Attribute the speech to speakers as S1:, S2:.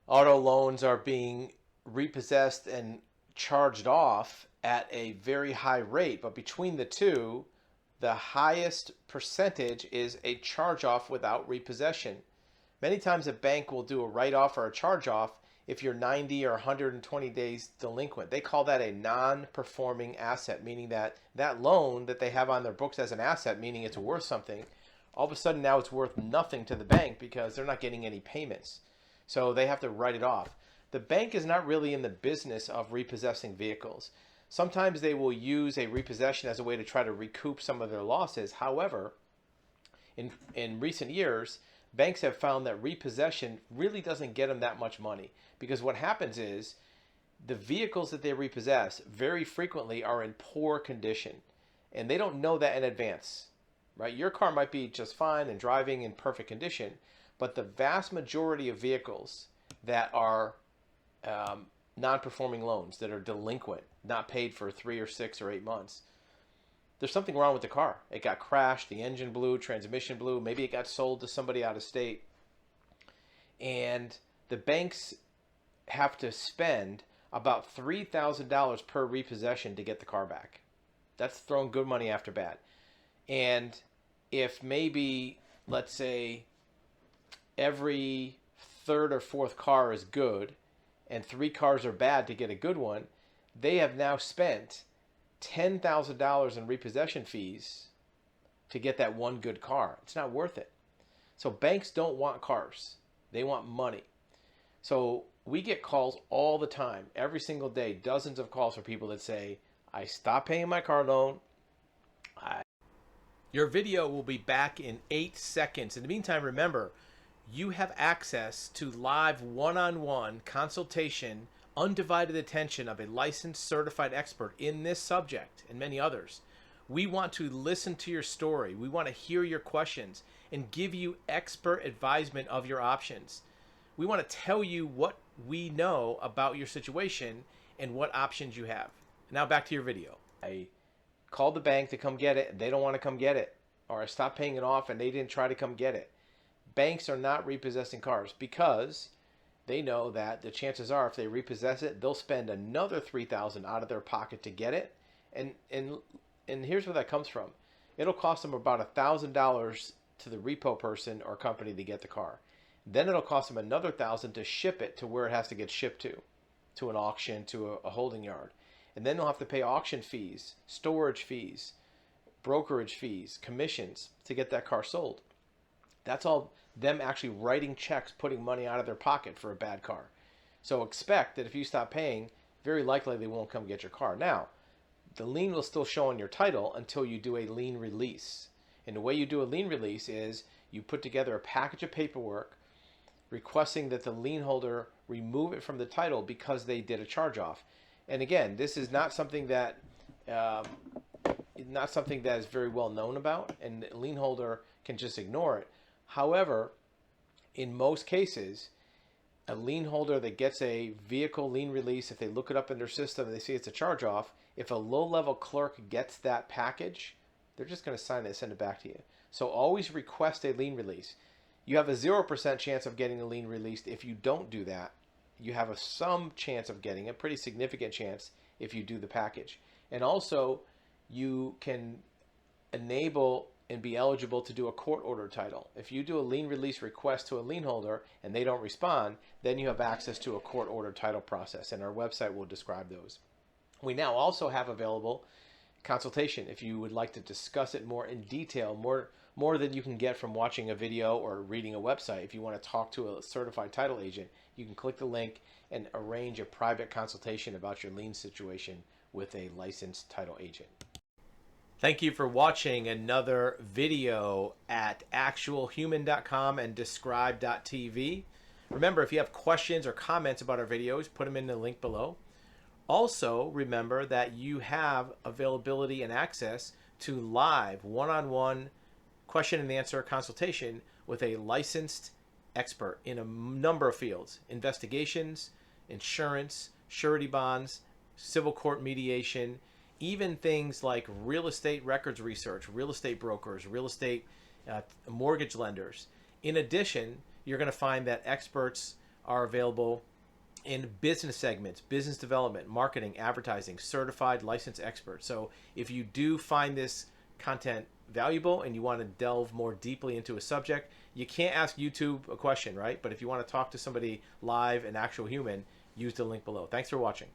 S1: Auto loans are being repossessed and charged off at a very high rate, but between the two, the highest percentage is a charge off without repossession. Many times a bank will do a write off or a charge off if you're 90 or 120 days delinquent. They call that a non-performing asset, meaning that that loan that they have on their books as an asset, meaning it's worth something, all of a sudden now it's worth nothing to the bank because they're not getting any payments. So they have to write it off. The bank is not really in the business of repossessing vehicles. Sometimes they will use a repossession as a way to try to recoup some of their losses. However, in recent years, banks have found that repossession really doesn't get them that much money, because what happens is the vehicles that they repossess very frequently are in poor condition, and they don't know that in advance, right? Your car might be just fine and driving in perfect condition, but the vast majority of vehicles that are non-performing loans, that are delinquent, not paid for 3 or 6 or 8 months, there's something wrong with the car. It got crashed, the engine blew, transmission blew, maybe it got sold to somebody out of state. And the banks have to spend about $3,000 per repossession to get the car back. That's throwing good money after bad. And if maybe, let's say, every third or fourth car is good and 3 cars are bad to get a good one, they have now spent $10,000 in repossession fees to get that one good car. It's not worth it. So banks don't want cars. They want money. So we get calls all the time, every single day, dozens of calls from people that say, I stopped paying my car loan. Your video will be back in 8 seconds. In the meantime, remember, you have access to live one-on-one consultation, undivided attention of a licensed certified expert in this subject and many others. We want to listen to your story. We want to hear your questions and give you expert advisement of your options. We want to tell you what we know about your situation and what options you have. Now back to your video. I called the bank to come get it and they don't want to come get it. Or I stopped paying it off and they didn't try to come get it. Banks are not repossessing cars because they know that the chances are if they repossess it, they'll spend another $3,000 out of their pocket to get it. And here's where that comes from. It'll cost them about $1,000 to the repo person or company to get the car. Then it'll cost them another $1,000 to ship it to where it has to get shipped to an auction, to a holding yard. And then they'll have to pay auction fees, storage fees, brokerage fees, commissions to get that car sold. That's all them actually writing checks, putting money out of their pocket for a bad car. So expect that if you stop paying, very likely they won't come get your car. Now, the lien will still show on your title until you do a lien release. And the way you do a lien release is you put together a package of paperwork requesting that the lien holder remove it from the title because they did a charge off. And again, this is not something that is very well known about, and the lien holder can just ignore it. However, in most cases, a lien holder that gets a vehicle lien release, if they look it up in their system and they see it's a charge off, if a low-level clerk gets that package, they're just going to sign it and send it back to you. So always request a lien release. You have a 0% chance of getting a lien released if you don't do that. You have some chance of getting a pretty significant chance if you do the package. And also, you can enable and be eligible to do a court order title. If you do a lien release request to a lien holder and they don't respond, then you have access to a court order title process, and our website will describe those. We now also have available consultation if you would like to discuss it more in detail, more than you can get from watching a video or reading a website. If you want to talk to a certified title agent, you can click the link and arrange a private consultation about your lien situation with a licensed title agent. Thank you for watching another video at actualhuman.com and describe.tv. Remember, if you have questions or comments about our videos, put them in the link below. Also, remember that you have availability and access to live one-on-one question and answer consultation with a licensed expert in a number of fields: investigations, insurance, surety bonds, civil court mediation, even things like real estate records research, real estate brokers, real estate mortgage lenders. In addition, you're going to find that experts are available in business segments, business development, marketing, advertising, certified licensed expert. So if you do find this content valuable and you want to delve more deeply into a subject, you can't ask YouTube a question, right? But if you want to talk to somebody live, an actual human, use the link below. Thanks for watching.